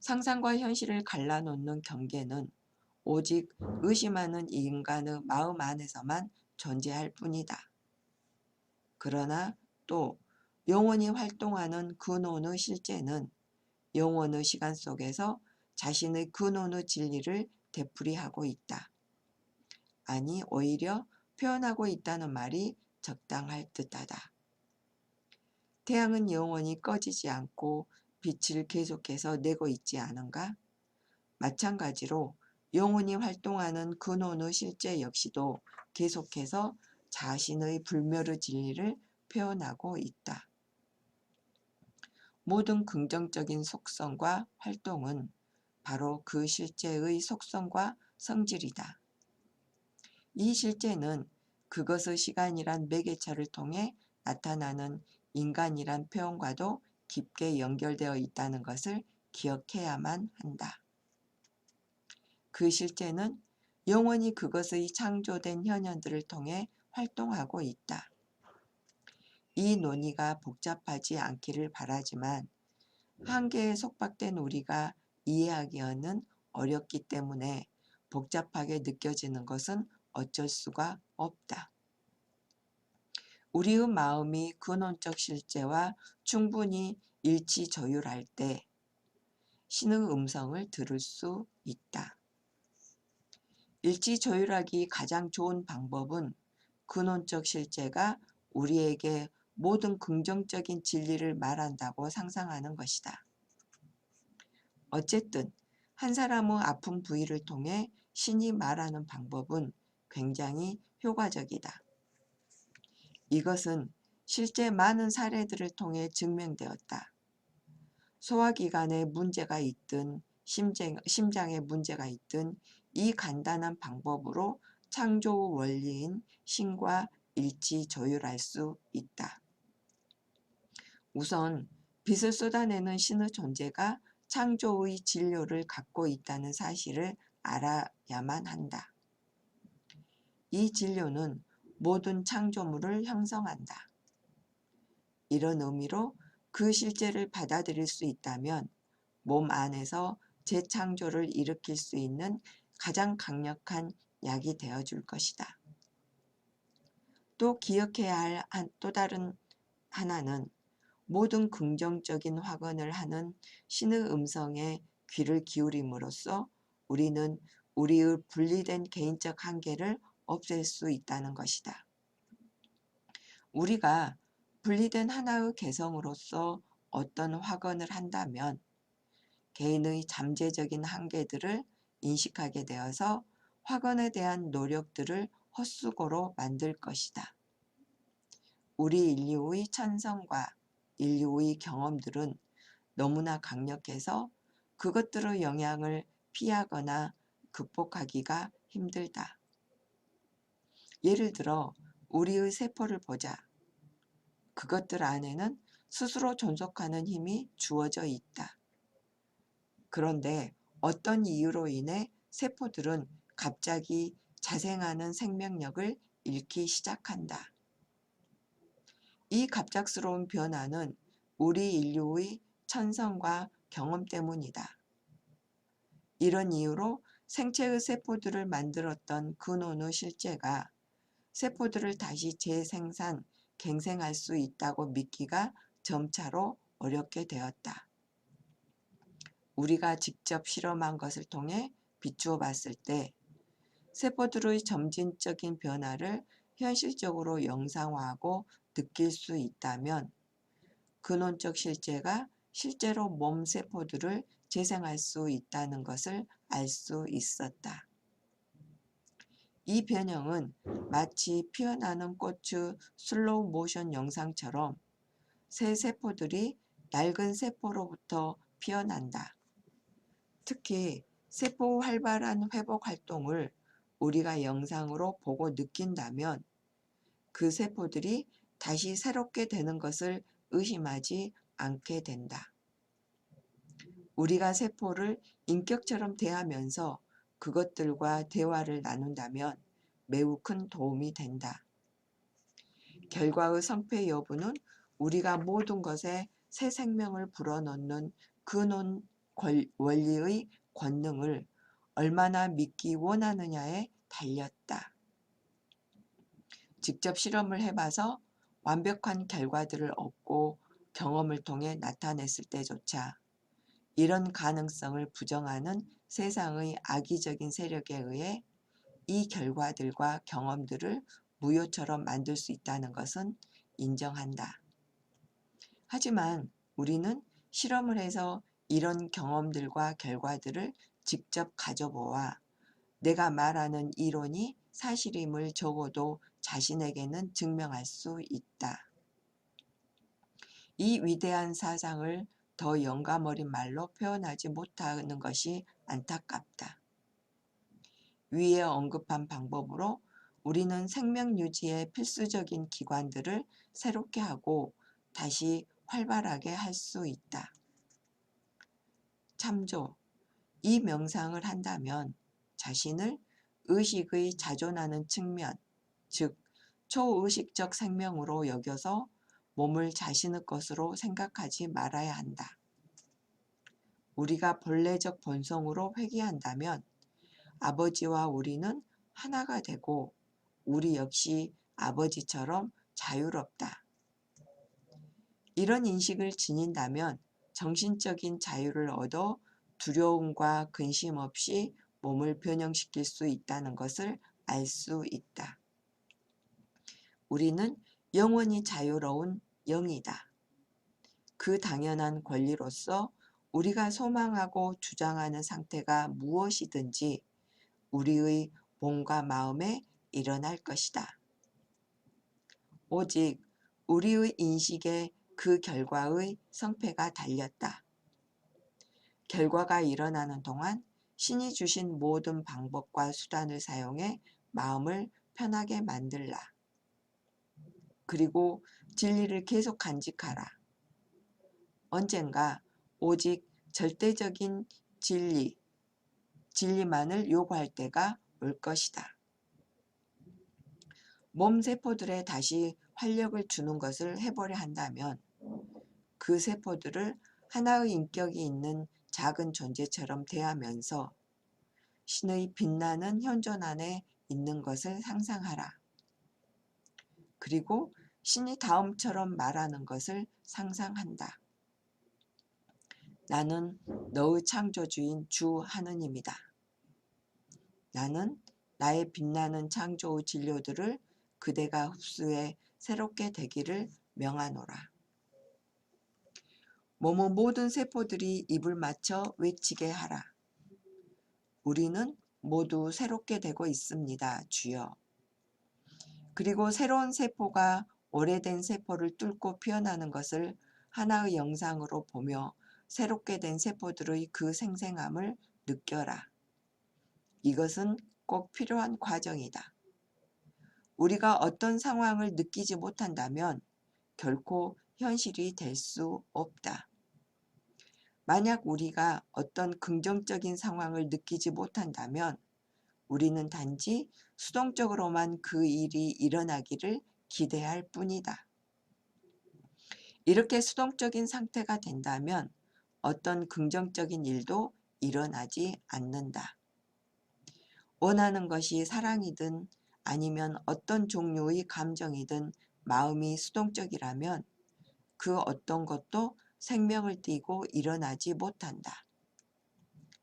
상상과 현실을 갈라놓는 경계는 오직 의심하는 인간의 마음 안에서만 존재할 뿐이다. 그러나 또 영원히 활동하는 근원의 실제는 영원의 시간 속에서 자신의 근원의 진리를 되풀이하고 있다. 아니 오히려 표현하고 있다는 말이 적당할 듯하다. 태양은 영원히 꺼지지 않고 빛을 계속해서 내고 있지 않은가? 마찬가지로 영원히 활동하는 근원의 실제 역시도 계속해서 자신의 불멸의 진리를 표현하고 있다. 모든 긍정적인 속성과 활동은 바로 그 실제의 속성과 성질이다. 이 실제는 그것의 시간이란 매개체를 통해 나타나는 인간이란 표현과도 깊게 연결되어 있다는 것을 기억해야만 한다. 그 실제는 영원히 그것의 창조된 현현들을 통해 활동하고 있다. 이 논의가 복잡하지 않기를 바라지만 한계에 속박된 우리가 이해하기에는 어렵기 때문에 복잡하게 느껴지는 것은 어쩔 수가 없다. 우리의 마음이 근원적 실제와 충분히 일치조율할 때 신의 음성을 들을 수 있다. 일치조율하기 가장 좋은 방법은 근원적 실제가 우리에게 모든 긍정적인 진리를 말한다고 상상하는 것이다. 어쨌든 한 사람의 아픈 부위를 통해 신이 말하는 방법은 굉장히 효과적이다. 이것은 실제 많은 사례들을 통해 증명되었다. 소화기관에 문제가 있든 심장에 문제가 있든 이 간단한 방법으로 창조 원리인 신과 일치 조율할 수 있다. 우선 빛을 쏟아내는 신의 존재가 창조의 진료를 갖고 있다는 사실을 알아야만 한다. 이 진료는 모든 창조물을 형성한다. 이런 의미로 그 실제를 받아들일 수 있다면 몸 안에서 재창조를 일으킬 수 있는 가장 강력한 약이 되어줄 것이다. 또 기억해야 할 또 다른 하나는 모든 긍정적인 확언을 하는 신의 음성에 귀를 기울임으로써 우리는 우리의 분리된 개인적 한계를 없앨 수 있다는 것이다. 우리가 분리된 하나의 개성으로서 어떤 확언을 한다면 개인의 잠재적인 한계들을 인식하게 되어서 확언에 대한 노력들을 헛수고로 만들 것이다. 우리 인류의 천성과 인류의 경험들은 너무나 강력해서 그것들의 영향을 피하거나 극복하기가 힘들다. 예를 들어 우리의 세포를 보자. 그것들 안에는 스스로 존속하는 힘이 주어져 있다. 그런데 어떤 이유로 인해 세포들은 갑자기 자생하는 생명력을 잃기 시작한다. 이 갑작스러운 변화는 우리 인류의 천성과 경험 때문이다. 이런 이유로 생체의 세포들을 만들었던 근원의 실제가 세포들을 다시 재생산, 갱생할 수 있다고 믿기가 점차로 어렵게 되었다. 우리가 직접 실험한 것을 통해 비추어 봤을 때 세포들의 점진적인 변화를 현실적으로 영상화하고 느낄 수 있다면 근원적 실제가 실제로 몸 세포들을 재생할 수 있다는 것을 알 수 있었다. 이 변형은 마치 피어나는 꽃의 슬로우 모션 영상처럼 새 세포들이 낡은 세포로부터 피어난다. 특히 세포의 활발한 회복 활동을 우리가 영상으로 보고 느낀다면 그 세포들이 다시 새롭게 되는 것을 의심하지 않게 된다. 우리가 세포를 인격처럼 대하면서 그것들과 대화를 나눈다면 매우 큰 도움이 된다. 결과의 성패 여부는 우리가 모든 것에 새 생명을 불어넣는 근원 원리의 권능을 얼마나 믿기 원하느냐에 달렸다. 직접 실험을 해봐서 완벽한 결과들을 얻고 경험을 통해 나타냈을 때조차 이런 가능성을 부정하는 세상의 악의적인 세력에 의해 이 결과들과 경험들을 무효처럼 만들 수 있다는 것은 인정한다. 하지만 우리는 실험을 해서 이런 경험들과 결과들을 직접 가져보아 내가 말하는 이론이 사실임을 적어도 자신에게는 증명할 수 있다. 이 위대한 사상을 더 영감 어린 말로 표현하지 못하는 것이 안타깝다. 위에 언급한 방법으로 우리는 생명 유지에 필수적인 기관들을 새롭게 하고 다시 활발하게 할 수 있다. 참조, 이 명상을 한다면 자신을 의식의 자존하는 측면, 즉 초의식적 생명으로 여겨서 몸을 자신의 것으로 생각하지 말아야 한다. 우리가 본래적 본성으로 회귀한다면 아버지와 우리는 하나가 되고 우리 역시 아버지처럼 자유롭다. 이런 인식을 지닌다면 정신적인 자유를 얻어 두려움과 근심 없이 몸을 변형시킬 수 있다는 것을 알 수 있다. 우리는 영원히 자유로운 영이다. 그 당연한 권리로서 우리가 소망하고 주장하는 상태가 무엇이든지 우리의 몸과 마음에 일어날 것이다. 오직 우리의 인식에 그 결과의 성패가 달렸다. 결과가 일어나는 동안 신이 주신 모든 방법과 수단을 사용해 마음을 편하게 만들라. 그리고 진리를 계속 간직하라. 언젠가 오직 절대적인 진리만을 요구할 때가 올 것이다. 몸 세포들에 다시 활력을 주는 것을 해보려 한다면 그 세포들을 하나의 인격이 있는 작은 존재처럼 대하면서 신의 빛나는 현존 안에 있는 것을 상상하라. 그리고 신이 다음처럼 말하는 것을 상상한다. 나는 너의 창조주인 주 하느님이다. 나는 나의 빛나는 창조의 진료들을 그대가 흡수해 새롭게 되기를 명하노라. 뭐뭐 모든 세포들이 입을 맞춰 외치게 하라. 우리는 모두 새롭게 되고 있습니다, 주여. 그리고 새로운 세포가 오래된 세포를 뚫고 피어나는 것을 하나의 영상으로 보며 새롭게 된 세포들의 그 생생함을 느껴라. 이것은 꼭 필요한 과정이다. 우리가 어떤 상황을 느끼지 못한다면 결코 현실이 될 수 없다. 만약 우리가 어떤 긍정적인 상황을 느끼지 못한다면 우리는 단지 수동적으로만 그 일이 일어나기를 기대할 뿐이다. 이렇게 수동적인 상태가 된다면 어떤 긍정적인 일도 일어나지 않는다. 원하는 것이 사랑이든 아니면 어떤 종류의 감정이든 마음이 수동적이라면 그 어떤 것도 생명을 띠고 일어나지 못한다.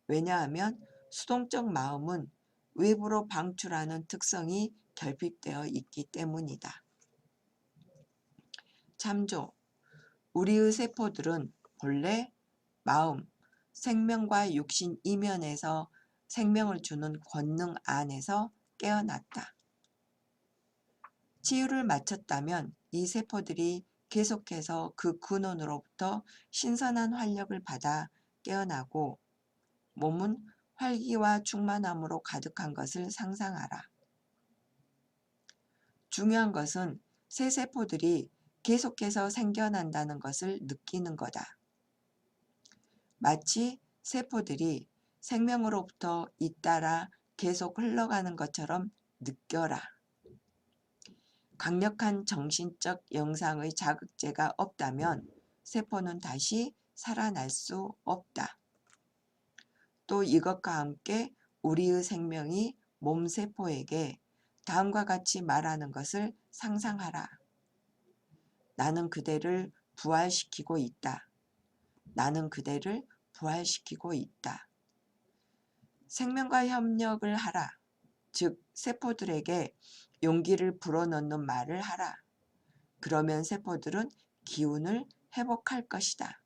왜냐하면 수동적 마음은 외부로 방출하는 특성이 결핍되어 있기 때문이다. 참조. 우리의 세포들은 본래 마음, 생명과 육신 이면에서 생명을 주는 권능 안에서 깨어났다. 치유를 마쳤다면 이 세포들이 계속해서 그 근원으로부터 신선한 활력을 받아 깨어나고 몸은 활기와 충만함으로 가득한 것을 상상하라. 중요한 것은 새 세포들이 계속해서 생겨난다는 것을 느끼는 거다. 마치 세포들이 생명으로부터 잇따라 계속 흘러가는 것처럼 느껴라. 강력한 정신적 영상의 자극제가 없다면 세포는 다시 살아날 수 없다. 또 이것과 함께 우리의 생명이 몸 세포에게 다음과 같이 말하는 것을 상상하라. 나는 그대를 부활시키고 있다. 나는 그대를 부활시키고 있다. 생명과 협력을 하라. 즉 세포들에게 용기를 불어넣는 말을 하라. 그러면 세포들은 기운을 회복할 것이다.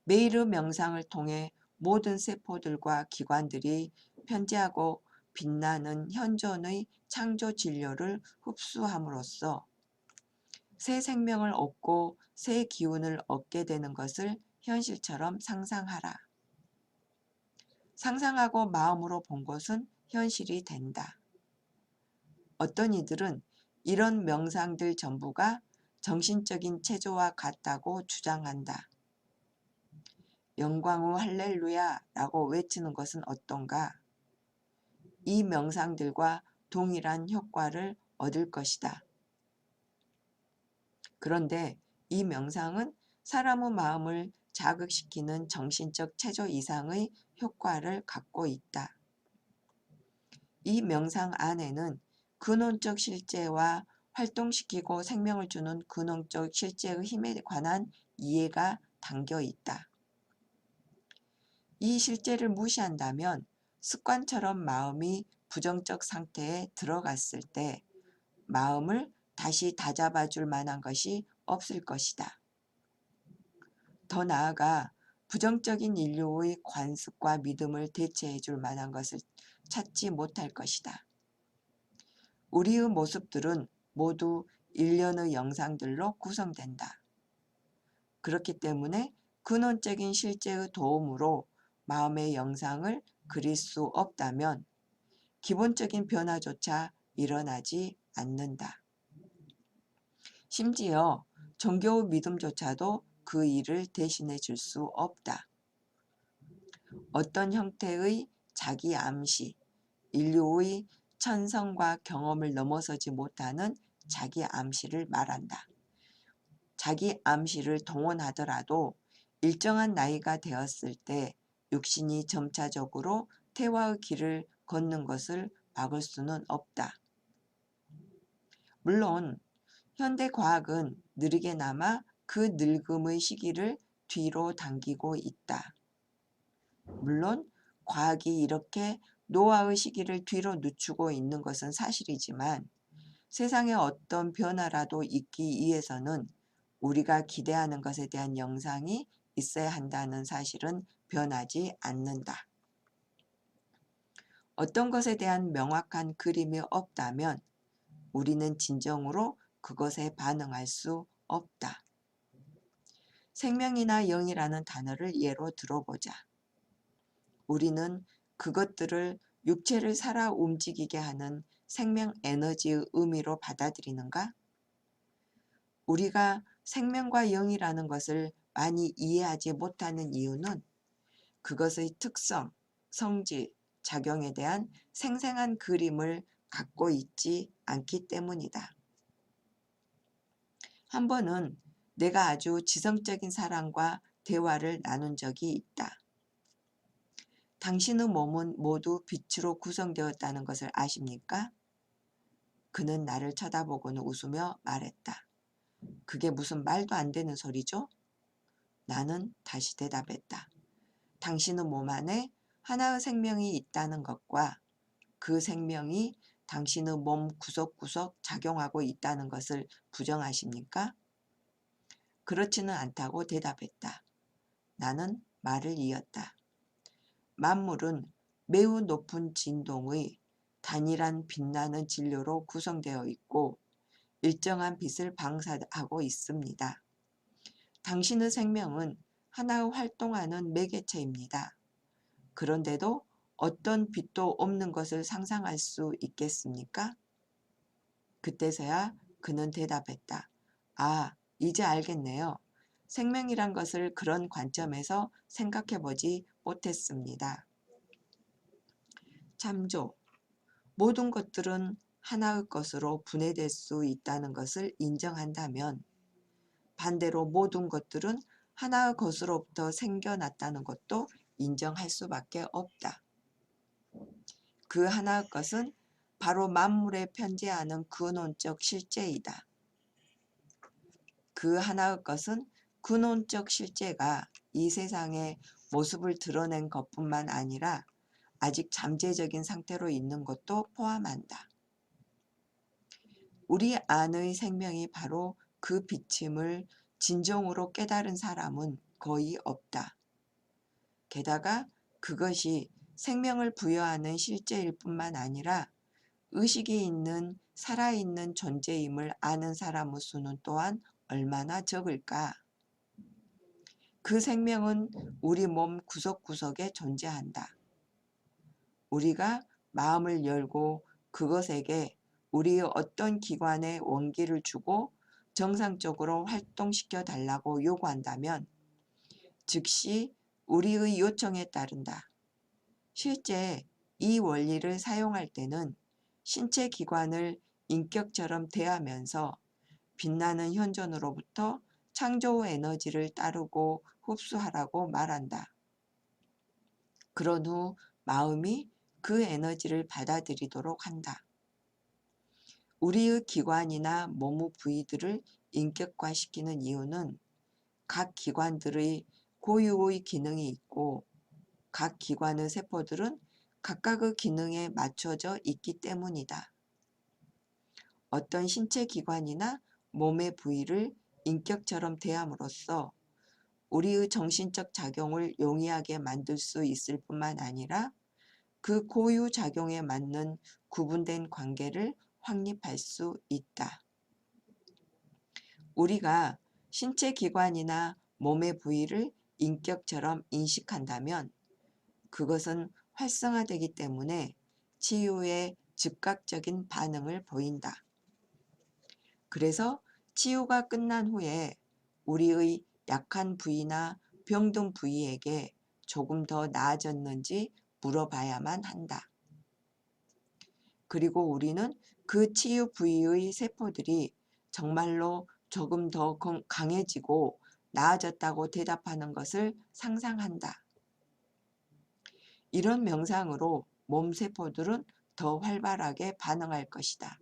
매일의 명상을 통해 모든 세포들과 기관들이 편재하고 빛나는 현존의 창조 진료를 흡수함으로써 새 생명을 얻고 새 기운을 얻게 되는 것을 현실처럼 상상하라. 상상하고 마음으로 본 것은 현실이 된다. 어떤 이들은 이런 명상들 전부가 정신적인 체조와 같다고 주장한다. 영광 후 할렐루야 라고 외치는 것은 어떤가? 이 명상들과 동일한 효과를 얻을 것이다. 그런데 이 명상은 사람의 마음을 자극시키는 정신적 체조 이상의 효과를 갖고 있다. 이 명상 안에는 근원적 실제와 활동시키고 생명을 주는 근원적 실제의 힘에 관한 이해가 담겨 있다. 이 실제를 무시한다면 습관처럼 마음이 부정적 상태에 들어갔을 때 마음을 다시 다잡아 줄 만한 것이 없을 것이다. 더 나아가 부정적인 인류의 관습과 믿음을 대체해 줄 만한 것을 찾지 못할 것이다. 우리의 모습들은 모두 일련의 영상들로 구성된다. 그렇기 때문에 근원적인 실제의 도움으로 마음의 영상을 그릴 수 없다면 기본적인 변화조차 일어나지 않는다. 심지어 종교의 믿음조차도 그 일을 대신해 줄 수 없다. 어떤 형태의 자기 암시, 인류의 천성과 경험을 넘어서지 못하는 자기 암시를 말한다. 자기 암시를 동원하더라도 일정한 나이가 되었을 때 육신이 점차적으로 퇴화의 길을 걷는 것을 막을 수는 없다. 물론 현대 과학은 느리게나마 그 늙음의 시기를 뒤로 당기고 있다. 물론 과학이 이렇게 노화의 시기를 뒤로 늦추고 있는 것은 사실이지만 세상에 어떤 변화라도 있기 위해서는 우리가 기대하는 것에 대한 영상이 있어야 한다는 사실은 변하지 않는다. 어떤 것에 대한 명확한 그림이 없다면 우리는 진정으로 그것에 반응할 수 없다. 생명이나 영이라는 단어를 예로 들어보자. 우리는 그것들을 육체를 살아 움직이게 하는 생명 에너지의 의미로 받아들이는가? 우리가 생명과 영이라는 것을 많이 이해하지 못하는 이유는 그것의 특성, 성질, 작용에 대한 생생한 그림을 갖고 있지 않기 때문이다. 한 번은 내가 아주 지성적인 사람과 대화를 나눈 적이 있다. 당신의 몸은 모두 빛으로 구성되었다는 것을 아십니까? 그는 나를 쳐다보고는 웃으며 말했다. 그게 무슨 말도 안 되는 소리죠? 나는 다시 대답했다. 당신의 몸 안에 하나의 생명이 있다는 것과 그 생명이 당신의 몸 구석구석 작용하고 있다는 것을 부정하십니까? 그렇지는 않다고 대답했다. 나는 말을 이었다. 만물은 매우 높은 진동의 단일한 빛나는 진료로 구성되어 있고 일정한 빛을 방사하고 있습니다. 당신의 생명은 하나의 활동하는 매개체입니다. 그런데도 어떤 빛도 없는 것을 상상할 수 있겠습니까? 그때서야 그는 대답했다. 아, 이제 알겠네요. 생명이란 것을 그런 관점에서 생각해 보지 못했습니다. 참조. 모든 것들은 하나의 것으로 분해될 수 있다는 것을 인정한다면 반대로 모든 것들은 하나의 것으로부터 생겨났다는 것도 인정할 수밖에 없다. 그 하나의 것은 바로 만물에 편재하는 근원적 실제이다. 그 하나의 것은 근원적 실제가 이 세상에 모습을 드러낸 것뿐만 아니라 아직 잠재적인 상태로 있는 것도 포함한다. 우리 안의 생명이 바로 그 비침을 진정으로 깨달은 사람은 거의 없다. 게다가 그것이 생명을 부여하는 실제일 뿐만 아니라 의식이 있는 살아있는 존재임을 아는 사람의 수는 또한 얼마나 적을까? 그 생명은 우리 몸 구석구석에 존재한다. 우리가 마음을 열고 그것에게 우리의 어떤 기관에 원기를 주고 정상적으로 활동시켜 달라고 요구한다면 즉시 우리의 요청에 따른다. 실제 이 원리를 사용할 때는 신체 기관을 인격처럼 대하면서 빛나는 현존으로부터 창조 에너지를 따르고 흡수하라고 말한다. 그런 후 마음이 그 에너지를 받아들이도록 한다. 우리의 기관이나 몸의 부위들을 인격화시키는 이유는 각 기관들의 고유의 기능이 있고 각 기관의 세포들은 각각의 기능에 맞춰져 있기 때문이다. 어떤 신체 기관이나 몸의 부위를 인격처럼 대함으로써 우리의 정신적 작용을 용이하게 만들 수 있을 뿐만 아니라 그 고유 작용에 맞는 구분된 관계를 확립할 수 있다. 우리가 신체 기관이나 몸의 부위를 인격처럼 인식한다면 그것은 활성화되기 때문에 치유에 즉각적인 반응을 보인다. 그래서 치유가 끝난 후에 우리의 약한 부위나 병든 부위에게 조금 더 나아졌는지 물어봐야만 한다. 그리고 우리는 그 치유 부위의 세포들이 정말로 조금 더 강해지고 나아졌다고 대답하는 것을 상상한다. 이런 명상으로 몸 세포들은 더 활발하게 반응할 것이다.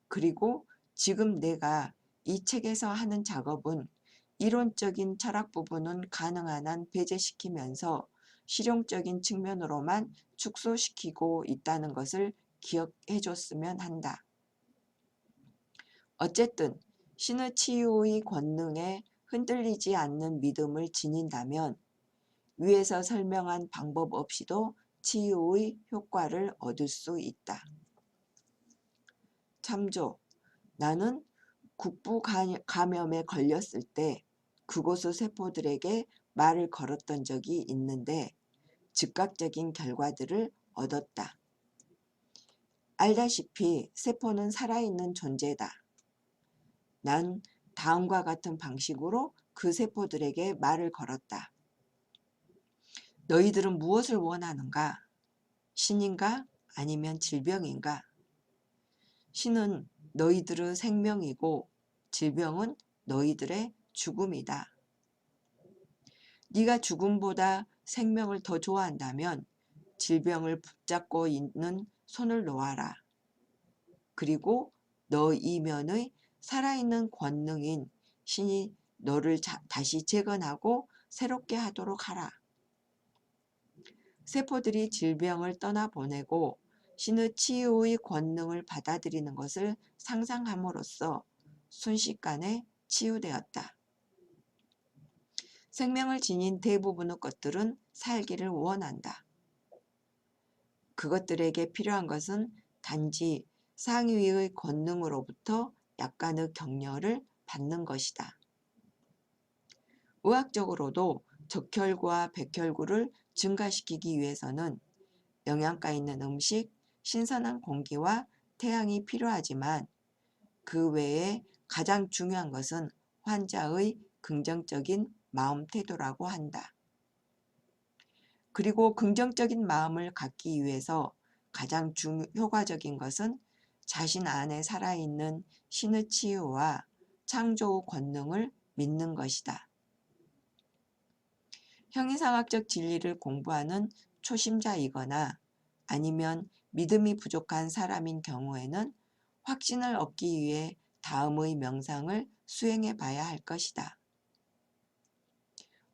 그리고 지금 내가 이 책에서 하는 작업은 이론적인 철학 부분은 가능한 한 배제시키면서 실용적인 측면으로만 축소시키고 있다는 것을 기억해 줬으면 한다. 어쨌든 신의 치유의 권능에 흔들리지 않는 믿음을 지닌다면 위에서 설명한 방법 없이도 치유의 효과를 얻을 수 있다. 참조. 나는 국부 감염에 걸렸을 때 그곳의 세포들에게 말을 걸었던 적이 있는데 즉각적인 결과들을 얻었다. 알다시피 세포는 살아있는 존재다. 난 다음과 같은 방식으로 그 세포들에게 말을 걸었다. 너희들은 무엇을 원하는가? 신인가? 아니면 질병인가? 신은 너희들의 생명이고 질병은 너희들의 죽음이다. 네가 죽음보다 생명을 더 좋아한다면 질병을 붙잡고 있는 손을 놓아라. 그리고 너 이면의 살아있는 권능인 신이 너를 다시 재건하고 새롭게 하도록 하라. 세포들이 질병을 떠나보내고 신의 치유의 권능을 받아들이는 것을 상상함으로써 순식간에 치유되었다. 생명을 지닌 대부분의 것들은 살기를 원한다. 그것들에게 필요한 것은 단지 상위의 권능으로부터 약간의 격려를 받는 것이다. 의학적으로도 적혈구와 백혈구를 증가시키기 위해서는 영양가 있는 음식, 신선한 공기와 태양이 필요하지만 그 외에 가장 중요한 것은 환자의 긍정적인 마음 태도라고 한다. 그리고 긍정적인 마음을 갖기 위해서 가장 효과적인 것은 자신 안에 살아있는 신의 치유와 창조 권능을 믿는 것이다. 형이상학적 진리를 공부하는 초심자이거나 아니면 믿음이 부족한 사람인 경우에는 확신을 얻기 위해 다음의 명상을 수행해 봐야 할 것이다.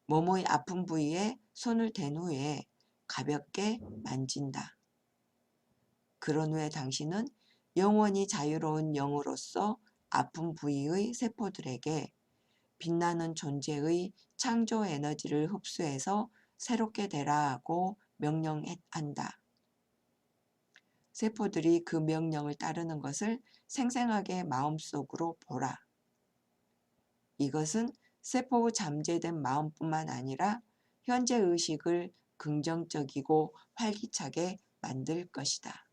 몸의 아픈 부위에 손을 댄 후에 가볍게 만진다. 그런 후에 당신은 영원히 자유로운 영으로서 아픈 부위의 세포들에게 빛나는 존재의 창조 에너지를 흡수해서 새롭게 되라고 명령한다. 세포들이 그 명령을 따르는 것을 생생하게 마음속으로 보라. 이것은 세포의 잠재된 마음뿐만 아니라 현재 의식을 긍정적이고 활기차게 만들 것이다.